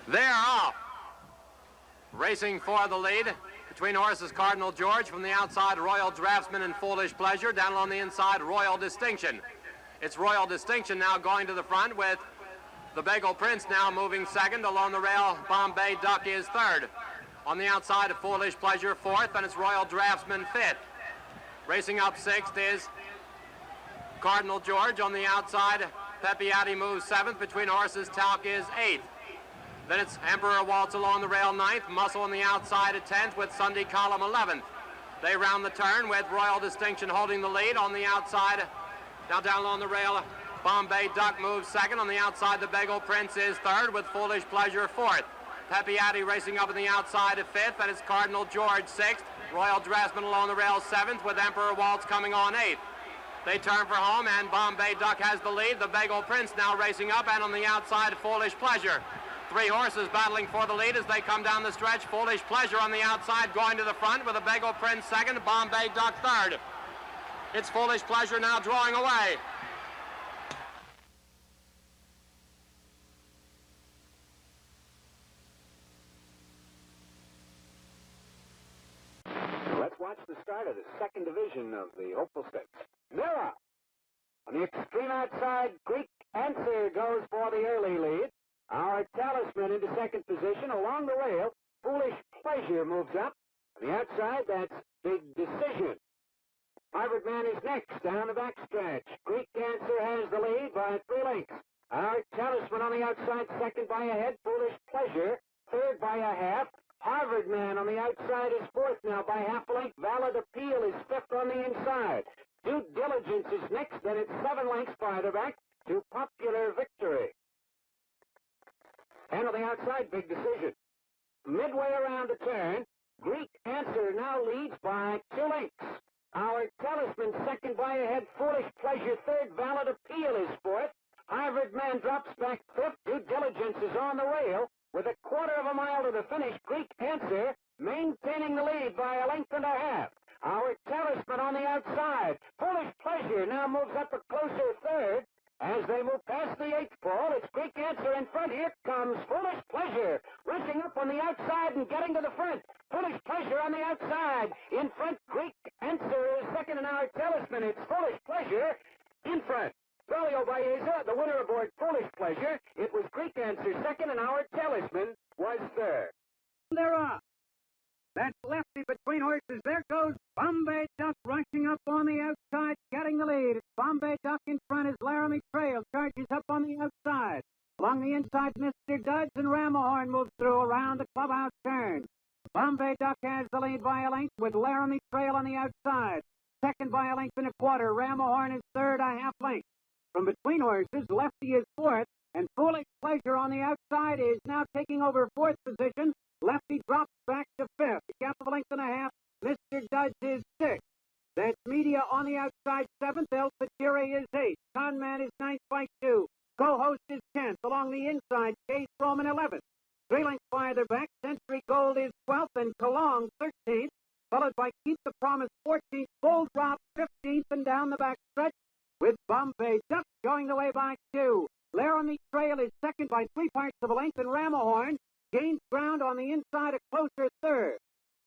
They're off. Racing for the lead between horses Cardinal George from the outside, Royal Draftsman and Foolish Pleasure. Down along the inside, Royal Distinction. It's Royal Distinction now going to the front with the Bagel Prince now moving second. Along the rail, Bombay Duck is third. On the outside of Foolish Pleasure, fourth, and it's Royal Draftsman fifth. Racing up sixth is Cardinal George. On the outside, Pepiati moves seventh. Between horses, Talc is eighth. Then it's Emperor Waltz along the rail ninth. Muscle on the outside at 10th with Sunday Column 11th. They round the turn with Royal Distinction holding the lead. On the outside, now down along the rail, Bombay Duck moves second. On the outside, the Bagel Prince is third with Foolish Pleasure fourth. Pepiati racing up on the outside at fifth, and it's Cardinal George sixth. Royal Draftsman along the rail seventh with Emperor Waltz coming on eighth. They turn for home, and Bombay Duck has the lead. The Bagel Prince now racing up, and on the outside, Foolish Pleasure. Three horses battling for the lead as they come down the stretch. Foolish Pleasure on the outside going to the front with the Bagel Prince second, Bombay Duck third. It's Foolish Pleasure now drawing away. Let's watch the start of the second division of the Hopeful Stakes. Mirror! On the extreme outside, Greek Answer goes for the early lead. Our Talisman into second position. Along the rail, Foolish Pleasure moves up. On the outside, that's Big Decision. Harvard Man is next down the backstretch. Greek Answer has the lead by 3 lengths. Our Talisman on the outside, second by a head. Foolish Pleasure, third by a half. Harvard Man on the outside is fourth now by half a length. Valid Appeal is fifth on the inside. Due Diligence is next, then it's 7 lengths farther back to Popular Victory. And on the outside, Big Decision. Midway around the turn, Greek Answer now leads by 2 lengths. Our Talisman second by a head. Foolish Pleasure third. Valid Appeal is fourth. Harvard Man drops back fifth. Due Diligence is on the rail. With a quarter of a mile to the finish, Greek Answer maintaining the lead by a length and a half. Our Talisman on the outside. Foolish Pleasure now moves up a closer third. As they move past the 8th pole, it's Greek Answer in front. Here comes Foolish Pleasure, rushing up on the outside and getting to the front. Foolish Pleasure on the outside. In front, Greek Answer is second, and our Talisman, it's Foolish Pleasure in front. Braulio Baeza, the winner aboard Foolish Pleasure. It was Greek Answer second, and our Talisman was third. They're off. That's Lefty between horses. There goes Bombay Duck rushing up on the outside, getting the lead. It's Bombay Duck in front as Laramie Trail charges up on the outside. Along the inside, Mr. Duds and Ramahorn moves through around the clubhouse turn. Bombay Duck has the lead by a length with Laramie Trail on the outside. Second by a length and a quarter. Ramahorn is third, a half length. From between horses, Lefty is fourth, and Foolish Pleasure on the outside is now taking over fourth position. Lefty drops back to fifth. A gap of a length and a half. Mr. Duds is sixth. That's Media on the outside, seventh. El Fatiri is eighth. Conman is ninth by 2. Co-host is 10th. Along the inside, Case Roman 11th. 3 lengths farther back, Century Gold is 12th, and Kalong 13th. Followed by Keep the Promise 14th. Gold Drop 15th, and down the back stretch with Bombay Duck going the way by 2. Laramie Trail is second by 3 parts of a length, and Ramahorn gains ground on the inside, a closer third.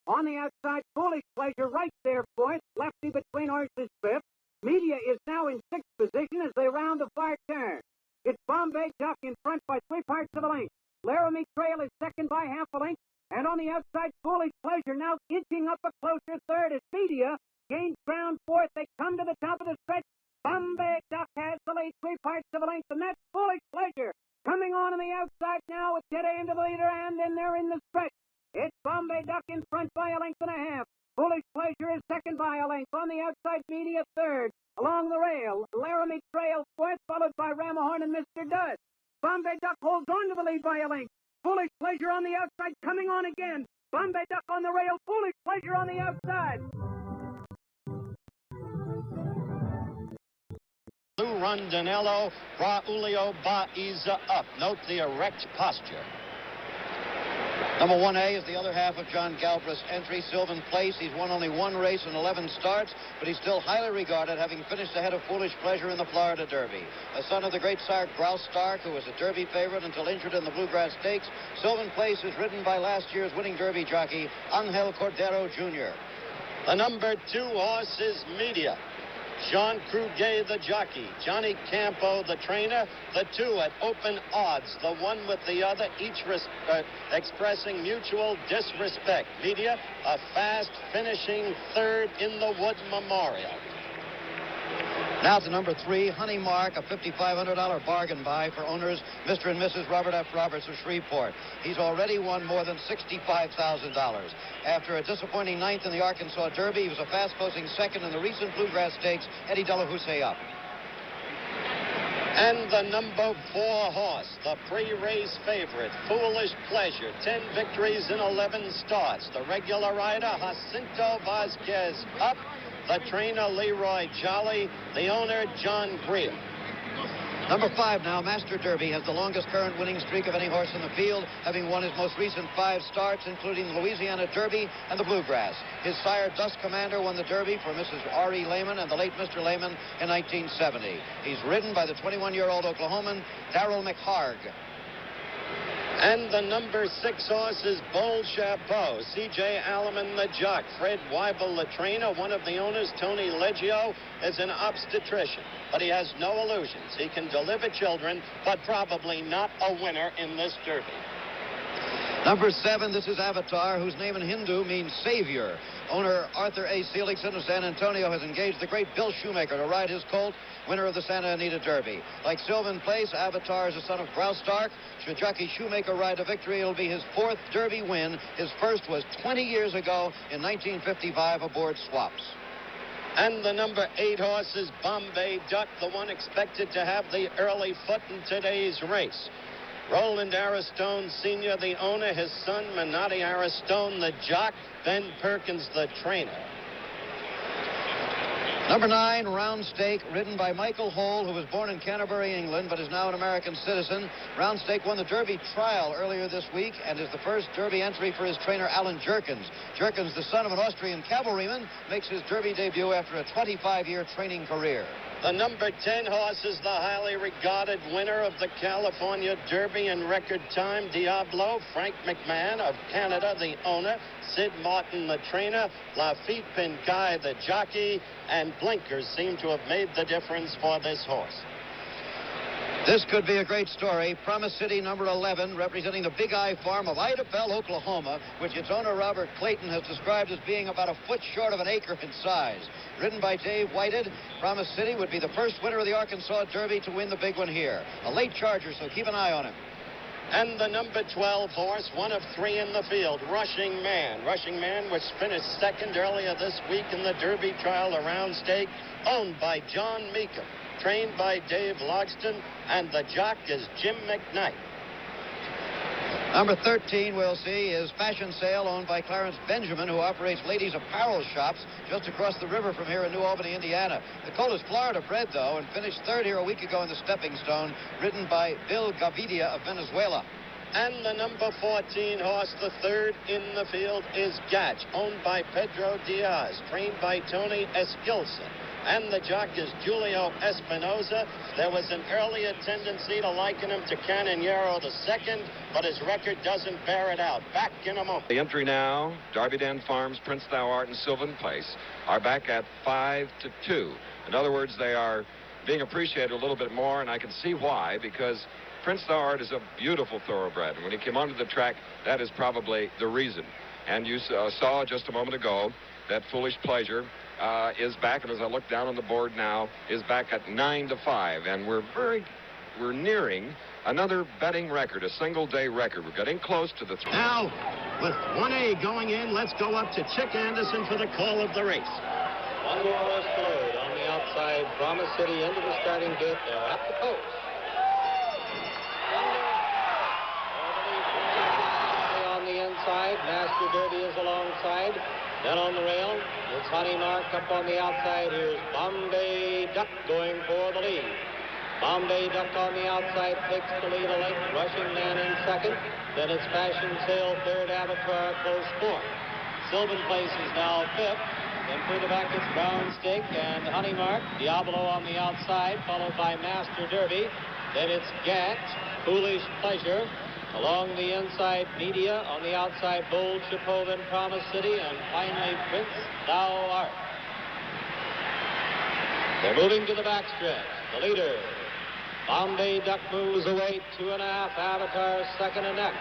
On the outside, Foolish Pleasure right there fourth. Lefty between horses fifth. Media is now in sixth position as they round the far turn. It's Bombay Duck in front by 3 parts of a length. Laramie Trail is second by half a length. And on the outside, Foolish Pleasure now inching up a closer third as Media gains ground fourth. They come to the top of the stretch. Bombay Duck has the lead 3 parts of a length, and that's Foolish Pleasure. Coming on the outside now with Teddy into the leader, and then they're in the stretch. It's Bombay Duck in front by a length and a half. Foolish Pleasure is second by a length. On the outside, Media third. Along the rail, Laramie Trail fourth, followed by Ramahorn and Mr. Dudd. Bombay Duck holds on to the lead by a length. Foolish Pleasure on the outside, coming on again. Bombay Duck on the rail, Foolish Pleasure on the outside. Rondinello, Braulio Baeza up. Note the erect posture. Number 1A is the other half of John Galbraith's entry, Sylvan Place. He's won only one race in 11 starts, but he's still highly regarded, having finished ahead of Foolish Pleasure in the Florida Derby. A son of the great sire Grouse Stark, who was a Derby favorite until injured in the Bluegrass Stakes, Sylvan Place is ridden by last year's winning Derby jockey, Angel Cordero Jr. The number 2 horse is Media. Jean Cruguet, the jockey. Johnny Campo, the trainer. The two at open odds, the one with the other, each expressing mutual disrespect. Media, a fast finishing third in the Wood Memorial. Now to number 3, Honey Mark, a $5,500 bargain buy for owners Mr. and Mrs. Robert F. Roberts of Shreveport. He's already won more than $65,000. After a disappointing 9th in the Arkansas Derby, he was a fast-closing 2nd in the recent Bluegrass Stakes. Eddie Delahousse up. And the number 4 horse, the pre-race favorite, Foolish Pleasure. 10 victories in 11 starts. The regular rider, Jacinto Vasquez, up. The trainer, Leroy Jolly. The owner, John Greer. Number 5 now, Master Derby, has the longest current winning streak of any horse in the field, having won his most recent 5 starts, including the Louisiana Derby and the Bluegrass. His sire, Dust Commander, won the Derby for Mrs. R.E. Lehman and the late Mr. Lehman in 1970. He's ridden by the 21-year-old Oklahoman, Darrell McHarg. And the number 6 horse is Bold Chapeau. C.J. Alleman, the jock. Fred Weibel, the trainer. One of the owners, Tony Leggio, is an obstetrician. But he has no illusions. He can deliver children, but probably not a winner in this Derby. Number 7, this is Avatar, whose name in Hindu means savior. Owner Arthur A. Seligson of San Antonio has engaged the great Bill Shoemaker to ride his colt, winner of the Santa Anita Derby. Like Sylvan Place, Avatar is a son of Grouse Stark. Should jockey Shoemaker ride to victory, it'll be his 4th Derby win. His first was 20 years ago in 1955 aboard Swaps. And the number 8 horse is Bombay Duck, the one expected to have the early foot in today's race. Roland Aristone Sr., the owner, his son, Menotti Aristone, the jock, Ben Perkins, the trainer. Number 9, Round Stake, ridden by Michael Hole, who was born in Canterbury, England, but is now an American citizen. Round Stake won the Derby trial earlier this week and is the first Derby entry for his trainer, Alan Jerkins. Jerkins, the son of an Austrian cavalryman, makes his Derby debut after a 25-year training career. The number 10 horse is the highly regarded winner of the California Derby in record time, Diablo. Frank McMahon of Canada, the owner. Sid Martin, the trainer. Lafitte Pincaille, the jockey. And blinkers seem to have made the difference for this horse. This could be a great story. Promise City, number 11, representing the Big Eye Farm of Ida Bell, Oklahoma, which its owner, Robert Clayton, has described as being about a foot short of an acre in size. Ridden by Dave Whited, Promise City would be the first winner of the Arkansas Derby to win the big one here. A late charger, so keep an eye on him. And the number 12 horse, one of 3 in the field, Rushing Man. Rushing Man, which finished 2nd earlier this week in the Derby trial, a Round Stake, owned by John Meekum, trained by Dave Logston, and the jock is Jim McKnight. Number 13, we'll see, is Fashion Sale, owned by Clarence Benjamin, who operates ladies' apparel shops just across the river from here in New Albany, Indiana. The colt is Florida-bred, though, and finished 3rd here a week ago in the Stepping Stone, ridden by Bill Gavidia of Venezuela. And the number 14 horse, the 3rd in the field, is Gatch, owned by Pedro Diaz, trained by Tony Esquilson. And the jock is Julio Espinoza. There was an earlier tendency to liken him to Canonero II, but his record doesn't bear it out. Back in a moment. The entry now, Darby Dan Farms, Prince Thou Art, and Sylvan Place are back at 5-2. In other words, they are being appreciated a little bit more, and I can see why, because Prince Thou Art is a beautiful thoroughbred. And when he came onto the track, that is probably the reason. And you saw just a moment ago that Foolish Pleasure is back, and as I look down on the board now, is back at 9-5, and we're nearing another betting record, a single-day record. We're getting close to the Now, with 1A going in, let's go up to Chick Anderson for the call of the race. One more horse load on the outside. Promise City into the starting gate. They're at the post. On the inside, Master Derby is alongside. Then on the rail, it's Honey Mark up on the outside. Here's Bombay Duck going for the lead. Bombay Duck on the outside takes the lead a length. Rushing Man in second. Then it's Fashion Sale third. Avatar close fourth. Sylvan Place is now fifth. Then further back it's Brown Stake and Honeymark. Diablo on the outside, followed by Master Derby. Then it's Gat, Foolish Pleasure. Along the inside, Media. On the outside, Bold Chapeau, then Promise City. And finally, Prince Thou Art. They're moving to the backstretch. The leader, Bombay Duck, moves away 2.5. Avatar second and neck.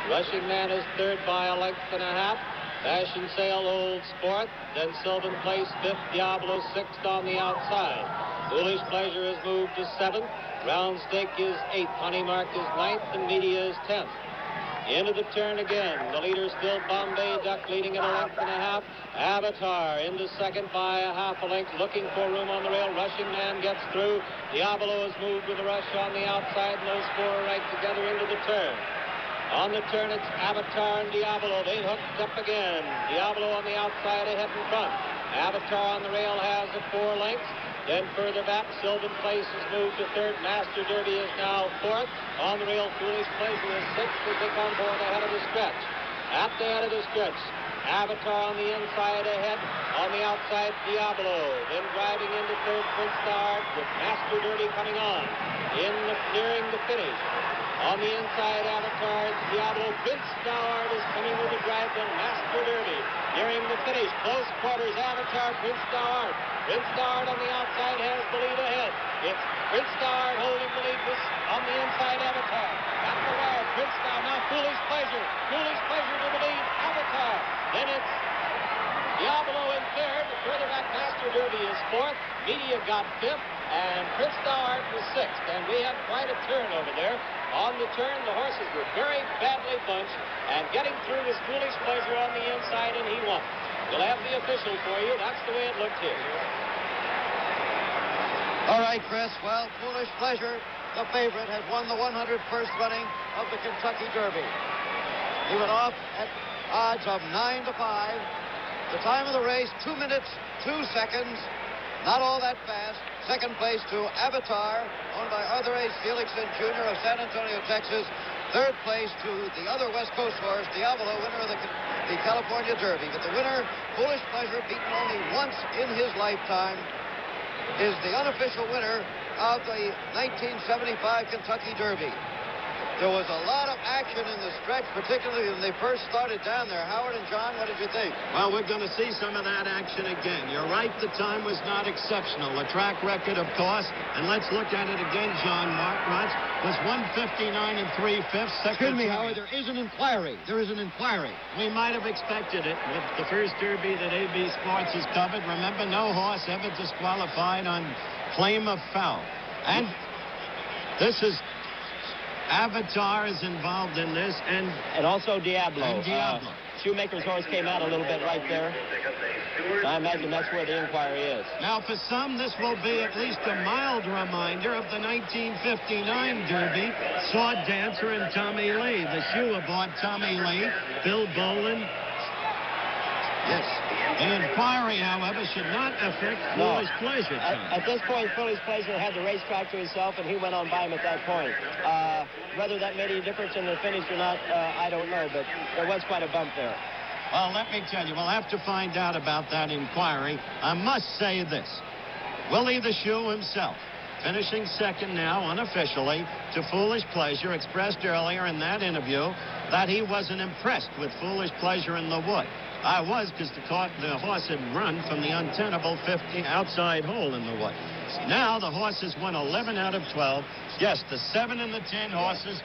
Rushing Man is third by a length and a half. Fashion Sale holds fourth. Then Sylvan Place fifth. Diablo sixth on the outside. Foolish Pleasure has moved to seventh. Round Stake is eighth. Honeymark is ninth. And Media is 10th. Into the turn again. The leader still Bombay Duck, leading at a length and a half. Avatar into second by a half a length, looking for room on the rail. Rushing Man gets through. Diablo has moved with a rush on the outside, and those four are right together into the turn. On the turn, it's Avatar and Diablo. They hooked up again. Diablo on the outside, ahead in front. Avatar on the rail has a 4 lengths. Then further back, Sylvan Place has moved to third. Master Derby is now fourth. On the rail, Foolish Pleasure is sixth as they come forward ahead of the stretch. At the head of the stretch, Avatar on the inside ahead. On the outside, Diablo. Then driving into third, Prince Thou Art with Master Derby coming on. Nearing the finish. On the inside, Avatar, it's Diablo. Prince Thou Art is coming with a drive, then Master Derby. Nearing the finish, close quarters, Avatar, Prince Thou Art. Prince Thou Art on the outside has the lead ahead. It's Prince Thou Art holding the lead with on the inside, Avatar. At the wire, Prince Thou, now Foolish Pleasure. Foolish Pleasure to the lead, Avatar. Then it's Diablo in third. Further back, Master Derby is fourth. Media got fifth. And Prince Thou Art was sixth. And we had quite a turn over there. On the turn, the horses were very badly bunched. And getting through was Foolish Pleasure on the inside, and he won. We'll have the official for you. That's the way it looked here. All right, Chris. Well, Foolish Pleasure, the favorite, has won the 101st running of the Kentucky Derby. He went off at odds of 9-5. The time of the race, 2 minutes, 2 seconds. Not all that fast. Second place to Avatar, owned by Arthur H. Felixson Jr. of San Antonio, Texas. Third place to the other West Coast horse, Diablo, winner of the California Derby. But the winner, Foolish Pleasure, beaten only once in his lifetime, is the unofficial winner of the 1975 Kentucky Derby. There was a lot of action in the stretch, particularly when they first started down there. Howard and John, what did you think? Well, we're going to see some of that action again. You're right, the time was not exceptional. The track record, of course, and let's look at it again, John Martz, was 1:59 3/5. Excuse me, Howard, there is an inquiry. There is an inquiry. We might have expected it with the first Derby that AB Sports has covered. Remember, no horse ever disqualified on claim of foul. And this is... Avatar is involved in this, and also Diablo. And Diablo. Shoemaker's horse came out a little bit right there. So I imagine that's where the inquiry is. Now, for some, this will be at least a mild reminder of the 1959 Derby. Sword Dancer and Tommy Lee. The shoe aboard Tommy Lee, Bill Boland. Yes. The inquiry, however, should not affect Foolish Pleasure. At this point, Foolish Pleasure had the racetrack to himself, and he went on by him at that point. Whether that made any difference in the finish or not, I don't know, but there was quite a bump there. Well, let me tell you, we'll have to find out about that inquiry. I must say this. Willie the Shoe himself, finishing second now unofficially to Foolish Pleasure, expressed earlier in that interview that he wasn't impressed with Foolish Pleasure in the wood. I was, because the horse had run from the untenable 50 outside hole in the wood. Now the horses won 11 out of 12. Yes, the 7 and the 10 horses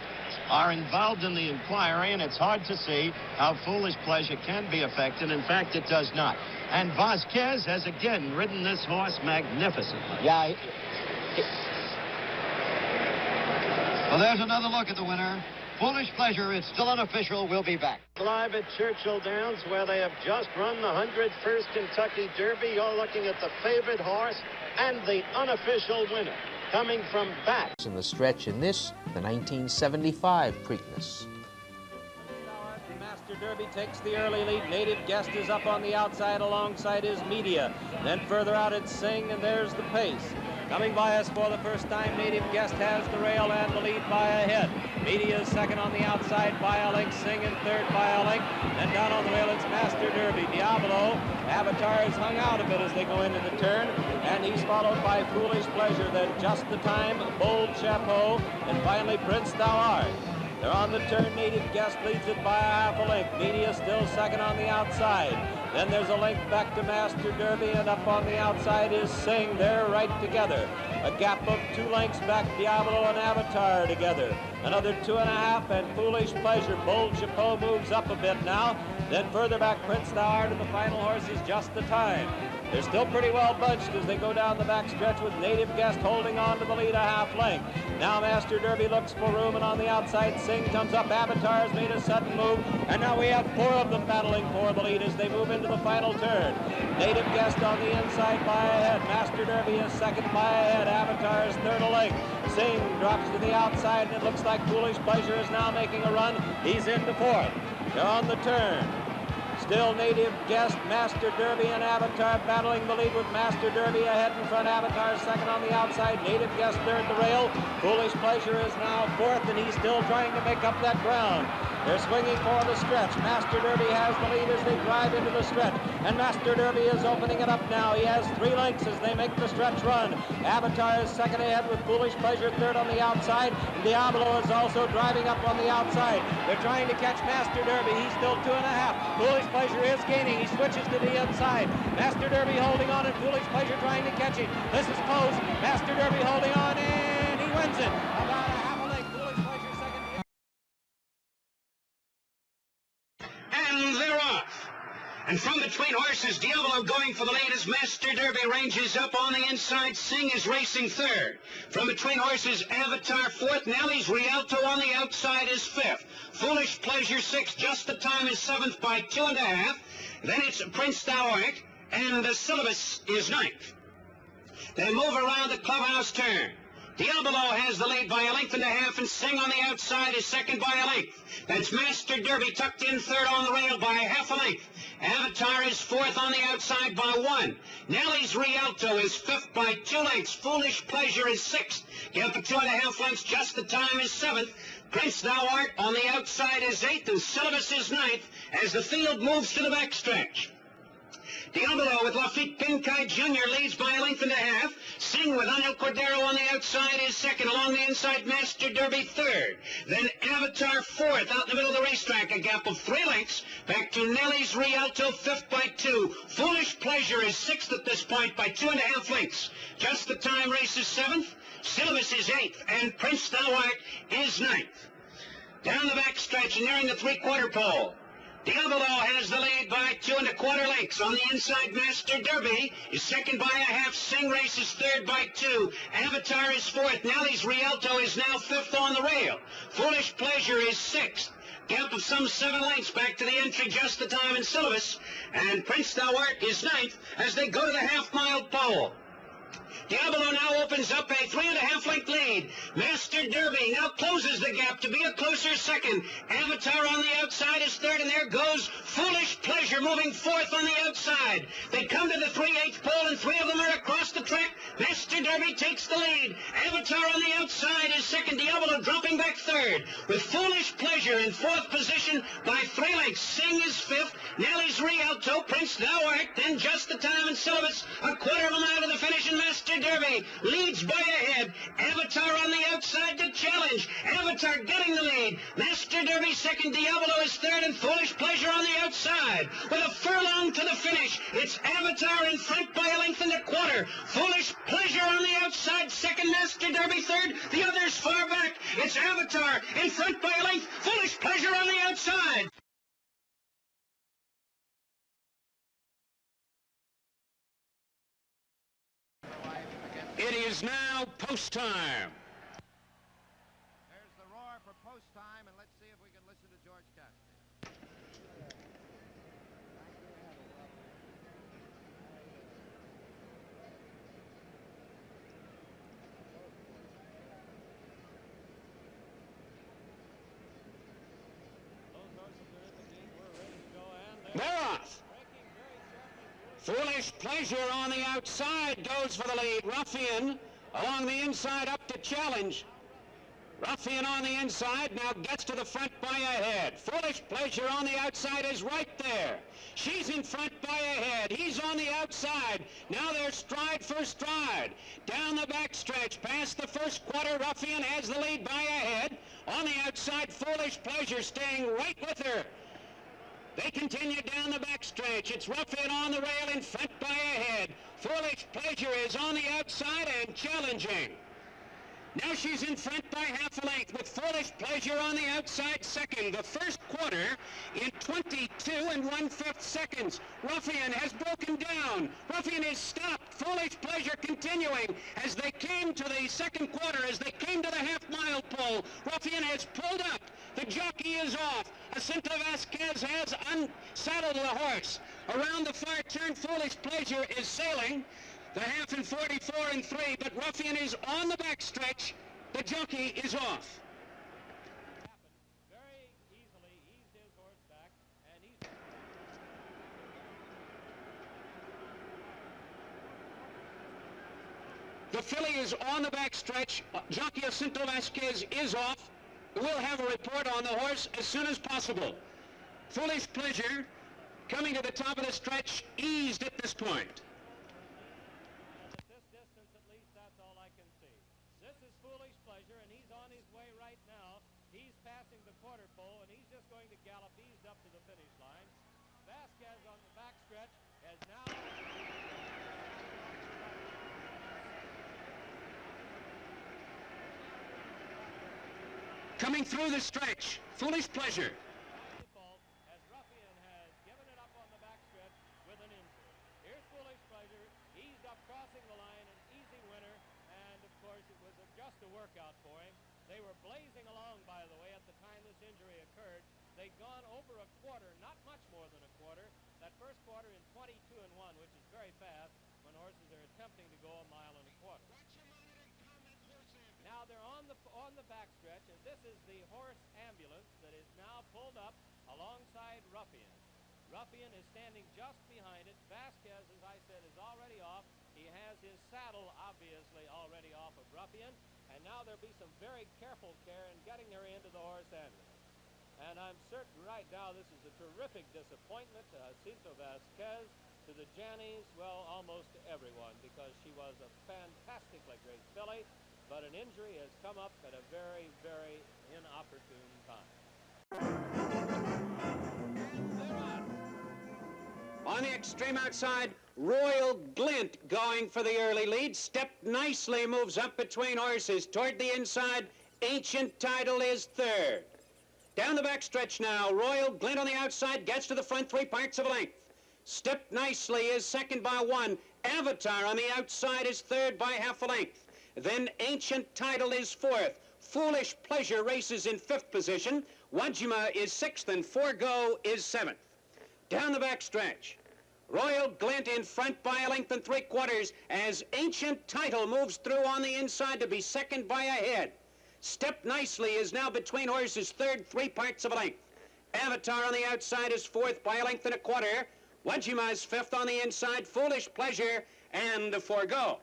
are involved in the inquiry, and it's hard to see how Foolish Pleasure can be affected. In fact, it does not. And Vasquez has again ridden this horse magnificently. Yeah. Well, there's another look at the winner. Foolish Pleasure, it's still unofficial. We'll be back. Live at Churchill Downs, where they have just run the 101st Kentucky Derby. You're looking at the favorite horse and the unofficial winner, coming from back. In the stretch in this, the 1975 Preakness. Master Derby takes the early lead. Native Guest is up on the outside alongside his Media. Then further out it's Sing, and there's the pace. Coming by us for the first time, Native Guest has the rail and the lead by a head. Media is second on the outside by a length, Sing in third by a length. And down on the rail, it's Master Derby. Diablo, Avatar is hung out a bit as they go into the turn. And he's followed by Foolish Pleasure, then Just the Time, Bold Chapeau, and finally Prince Thou Art. They're on the turn. Native Guest leads it by a half a length. Media still second on the outside. Then there's a length back to Master Derby, and up on the outside is Sing. They're right together. A gap of 2 lengths back, Diablo and Avatar together. Another 2.5, and Foolish Pleasure. Bold Chapeau moves up a bit now. Then further back, Prince Thou Art, and the final horse is Just the Time. They're still pretty well bunched as they go down the back stretch with Native Guest holding on to the lead a half length. Now Master Derby looks for room, and on the outside Sing comes up. Avatar has made a sudden move, and now we have 4 of them battling for the lead as they move into the final turn. Native Guest on the inside by a head. Master Derby is second by a head. Avatar is third a length. Sing drops to the outside, and it looks like Foolish Pleasure is now making a run. He's into 4th. They're on the turn. Still Native Guest, Master Derby, and Avatar battling the lead with Master Derby ahead in front. Avatar second on the outside. Native Guest third the rail. Foolish Pleasure is now 4th, and he's still trying to make up that ground. They're swinging for the stretch. Master Derby has the lead as they drive into the stretch. And Master Derby is opening it up now. He has 3 lengths as they make the stretch run. Avatar is second ahead with Foolish Pleasure third on the outside. And Diablo is also driving up on the outside. They're trying to catch Master Derby. He's still 2.5. Foolish Pleasure is gaining. He switches to the inside. Master Derby holding on, and Foolish Pleasure trying to catch him. This is close. Master Derby holding on, and he wins it. About a half a length. Foolish Pleasure second. And they're off. And from between horses, Diablo going for the lead as Master Derby ranges up on the inside. Sing is racing third. From between horses, Avatar 4th. Nelly's Rialto on the outside is 5th. Foolish Pleasure 6th. Just the Time is 7th by 2.5. Then it's Prince Thou Art, and the Syllabus is 9th. They move around the clubhouse turn. Diablo has the lead by a length and a half, and Sing on the outside is second by a length. That's Master Derby tucked in third on the rail by half a length. Avatar is 4th on the outside by 1. Nelly's Rialto is 5th by 2 lengths. Foolish Pleasure is 6th. Gap of 2.5 lengths. Just the Time is 7th. Prince Thou Art on the outside is 8th, and Syllabus is 9th as the field moves to the backstretch. Diablo with Lafitte Pinkai Jr. leads by a length and a half. Sing with Anil Cordero on the outside is second. Along the inside, Master Derby third. Then Avatar 4th out in the middle of the racetrack. A gap of 3 lengths. Back to Nelly's Rialto 5th by 2. Foolish Pleasure is 6th at this point by 2.5 lengths. Just the Time races 7th. Syllabus is 8th. And Prince Thou Art is 9th. Down the backstretch and nearing the 3/4 pole. Diablo has the lead by 2 1/4 lengths. On the inside, Master Derby is second by a half. Sing races third by 2. Avatar is 4th. Nelly's Rialto is now 5th on the rail. Foolish Pleasure is 6th. Gap of some 7 lengths back to the entry, Just the Time and Syllabus. And Prince Thou Art is 9th as they go to the half-mile pole. Diablo now opens up a 3.5 length lead. Master Derby now closes the gap to be a closer second. Avatar on the outside is third, and there goes Foolish Pleasure moving 4th on the outside. They come to the 3/8 pole, and 3 of them are across the track. Master Derby takes the lead. Avatar on the outside is second. Diablo dropping back third, with Foolish Pleasure in 4th position by 3 lengths. Sing is 5th. Nelly's Rialto, Prince Thou Art, then Just the Time and Syllabus. A 1/4 of a mile to the finish, and Master Derby leads by a head. Avatar on the outside to challenge. Avatar getting the lead. Master Derby second. Diablo is third, and Foolish Pleasure on the outside. With a furlong to the finish, it's Avatar in front by a length and a 1/4. Foolish Pleasure on the outside second. Master Derby third. The others far back. It's Avatar in front by a length. Foolish Pleasure on the outside. It is now post time. There's the roar for post time, and let's see if we can listen to George Cassidy. Those horses are in the gate. We're ready to go, and They're off. Foolish Pleasure on the outside goes for the lead. Ruffian Along the inside up to challenge. Ruffian on the inside, now gets to the front by a head. Foolish Pleasure on the outside is right there. She's in front by a head. He's on the outside. Now they're stride for stride. Down the backstretch, past the first quarter, Ruffian has the lead by a head. On the outside, Foolish Pleasure staying right with her. They continue down the backstretch. It's Ruffian on the rail in front by a head. Foolish Pleasure is on the outside and challenging. Now she's in front by half a length with Foolish Pleasure on the outside second. The first quarter in 22 1/5 seconds. Ruffian has broken down. Ruffian is stopped. Foolish Pleasure continuing as they came to the second quarter, as they came to the half-mile pole. Ruffian has pulled up. The jockey is off. Jacinto Vasquez has unsaddled the horse. Around the far turn, Foolish Pleasure is sailing. The half in 44 3, but Ruffian is on the backstretch. The jockey is off. Very easily eased his horse back, and he's... The filly is on the backstretch. Jockey Jacinto Vasquez is off. We'll have a report on the horse as soon as possible. Foolish Pleasure, coming to the top of the stretch, eased at this point. Foolish Pleasure, and he's on his way right now. He's passing the quarter pole, and he's just going to gallop eased up to the finish line. Vasquez on the backstretch has now... Coming through the stretch, Foolish Pleasure. As Ruffian has given it up on the backstretch with an injury. Here's Foolish Pleasure, eased up, crossing the line, an easy winner. Of course, it was just a workout for him. They were blazing along, by the way, at the time this injury occurred. They'd gone over a quarter, not much more than a quarter. That first quarter in 22 1, which is very fast when horses are attempting to go 1.25 miles. Now they're on the backstretch, and this is the horse ambulance that is now pulled up alongside Ruffian. Ruffian is standing just behind it. Vasquez, as I said, is already off. He has his saddle, obviously, already off of Ruffian, and now there'll be some very careful care in getting her into the horse ambulance. And I'm certain right now this is a terrific disappointment to Jacinto Vasquez, to the Jannies, well, almost to everyone, because she was a fantastically great filly, but an injury has come up at a very, very inopportune time. On the extreme outside, Royal Glint going for the early lead. Stepped nicely, moves up between horses. Toward the inside, Ancient Title is third. Down the backstretch now, Royal Glint on the outside gets to the front 3 parts of a length. Stepped nicely is second by 1. Avatar on the outside is third by half a length. Then Ancient Title is fourth. Foolish Pleasure races in 5th position. Wajima is 6th and Forgo is 7th. Down the backstretch, Royal Glint in front by a length and 3/4 as Ancient Title moves through on the inside to be second by a head. Stepped nicely is now between horses, third 3 parts of a length. Avatar on the outside is 4th by a length and 1/4. Wajima is 5th on the inside, Foolish Pleasure and Forgo.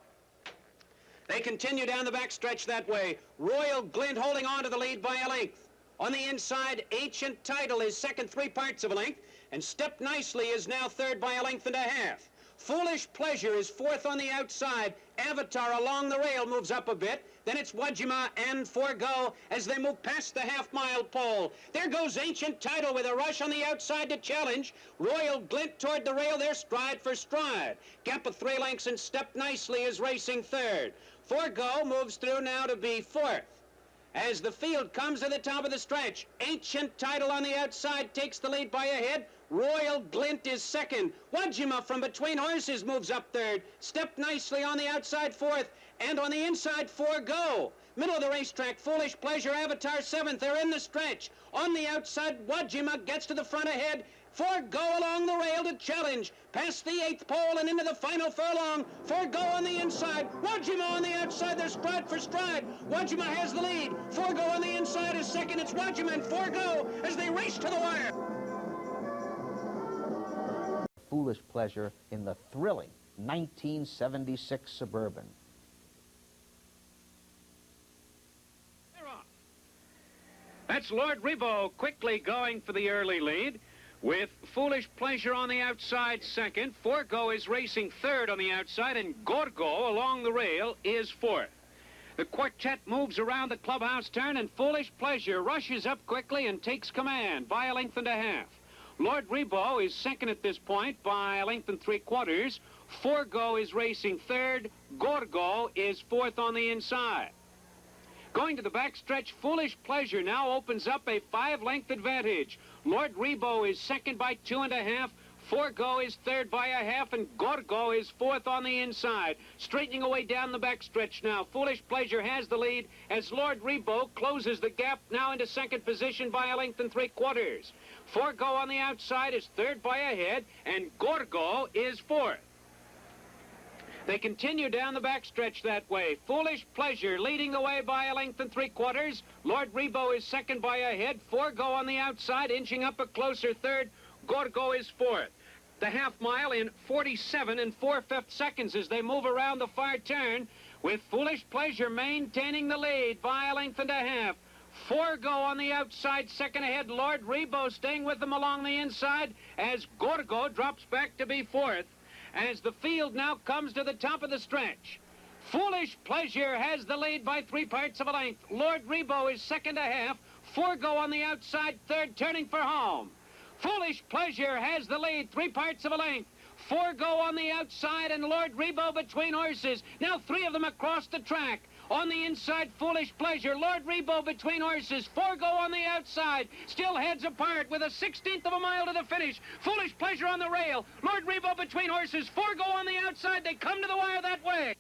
They continue down the backstretch that way. Royal Glint holding on to the lead by a length. On the inside, Ancient Title is second 3 parts of a length, and Stepped Nicely is now third by a length and a half. Foolish Pleasure is 4th on the outside. Avatar along the rail moves up a bit. Then it's Wajima and Forgo as they move past the half-mile pole. There goes Ancient Title with a rush on the outside to challenge. Royal Glint toward the rail there, stride for stride. Gap of 3 lengths and Stepped Nicely is racing third. Forgo moves through now to be 4th. As the field comes to the top of the stretch, Ancient Title on the outside takes the lead by a head. Royal Glint is second. Wajima from between horses moves up third. Stepped Nicely on the outside 4th. And on the inside, Forgo. Middle of the racetrack, Foolish Pleasure, Avatar 7th. They're in the stretch. On the outside, Wajima gets to the front ahead. Forgo along the rail to challenge. Past the 8th pole and into the final furlong. Forgo on the inside. Wajima on the outside. They're stride for stride. Wajima has the lead. Forgo on the inside is second. It's Wajima and Forgo as they race to the wire. Foolish Pleasure in the thrilling 1976 Suburban. That's Lord Rebo quickly going for the early lead, with Foolish Pleasure on the outside second. Forgo is racing third on the outside, and Gorgo along the rail is fourth. The quartet moves around the clubhouse turn, and Foolish Pleasure rushes up quickly and takes command by a length and a half. Lord Rebo is second at this point by a length and 3/4. Forgo is racing third. Gorgo is fourth on the inside. Going to the backstretch, Foolish Pleasure now opens up a 5-length advantage. Lord Rebo is second by 2.5. Forgo is third by a half, and Gorgo is fourth on the inside. Straightening away down the backstretch now. Foolish Pleasure has the lead as Lord Rebo closes the gap now into second position by a length and 3/4. Forgo on the outside is third by a head, and Gorgo is fourth. They continue down the backstretch that way. Foolish Pleasure leading the way by a length and 3/4. Lord Rebo is second by a head. Forgo on the outside, inching up a closer third. Gorgo is fourth. The half mile in 47 4/5 seconds as they move around the far turn, with Foolish Pleasure maintaining the lead by a length and a half. Forgo on the outside, second ahead. Lord Rebo staying with them along the inside as Gorgo drops back to be fourth. As the field now comes to the top of the stretch, Foolish Pleasure has the lead by 3/4 of a length. Lord Rebo is second a half. Forgo on the outside, third, turning for home. Foolish Pleasure has the lead, 3/4 of a length. Forgo on the outside and Lord Rebo between horses. Now 3 of them across the track. On the inside, Foolish Pleasure. Lord Rebo between horses. Forgo on the outside. Still heads apart with a 1/16 of a mile to the finish. Foolish Pleasure on the rail. Lord Rebo between horses. Forgo on the outside. They come to the wire that way.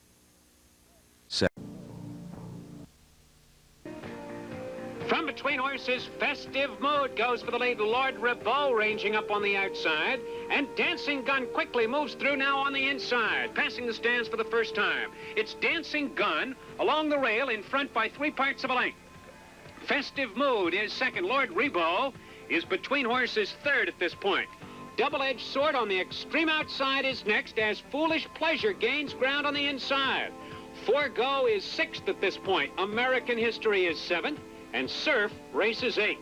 From between horses, Festive Mood goes for the lead. Lord Rebo ranging up on the outside. And Dancing Gun quickly moves through now on the inside, passing the stands for the first time. It's Dancing Gun along the rail in front by 3/4 of a length. Festive Mood is second. Lord Rebo is between horses third at this point. Double-edged Sword on the extreme outside is next as Foolish Pleasure gains ground on the inside. Forgo is sixth at this point. American History is seventh. And Surf races 8th.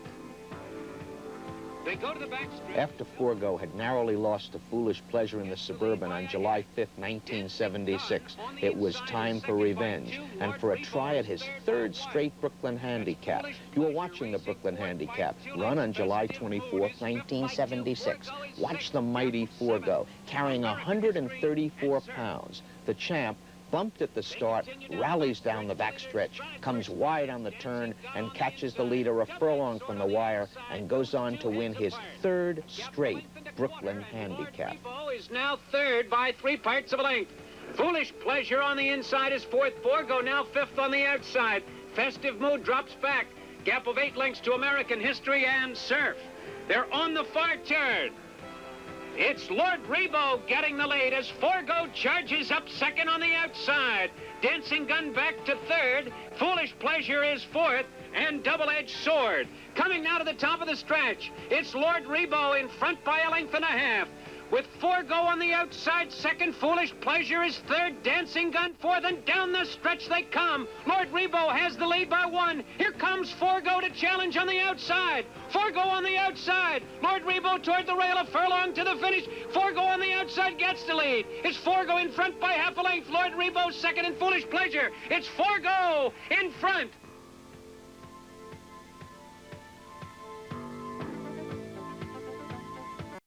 They go to the backstretch. After Forgo had narrowly lost to Foolish Pleasure in the Suburban on July 5th, 1976, it was time for revenge and for a try at his 3rd straight Brooklyn Handicap. You were watching the Brooklyn Handicap run on July 24th, 1976. Watch the mighty Forgo carrying 134 pounds. The champ bumped at the start, rallies down the backstretch, comes wide on the turn, and catches the leader a furlong from the wire, and goes on to win his 3rd straight Brooklyn Handicap. Lord Rebo is now third by 3/4 of a length. Foolish Pleasure on the inside is fourth. Forgo now fifth on the outside. Festive Mood drops back. Gap of 8 lengths to American History and Surf. They're on the far turn. It's Lord Rebo getting the lead as Forgo charges up second on the outside. Dancing Gun back to third. Foolish Pleasure is fourth. And Double-Edged Sword. Coming now to the top of the stretch. It's Lord Rebo in front by a length and a half. With Forgo on the outside second. Foolish Pleasure is third. Dancing Gun fourth. And down the stretch they come. Lord Rebo has the lead by 1. Here comes Forgo to challenge on the outside. Forgo on the outside. Lord Rebo toward the rail, a furlong to the finish. Forgo on the outside gets the lead. It's Forgo in front by half a length. Lord Rebo second and Foolish Pleasure. It's Forgo in front.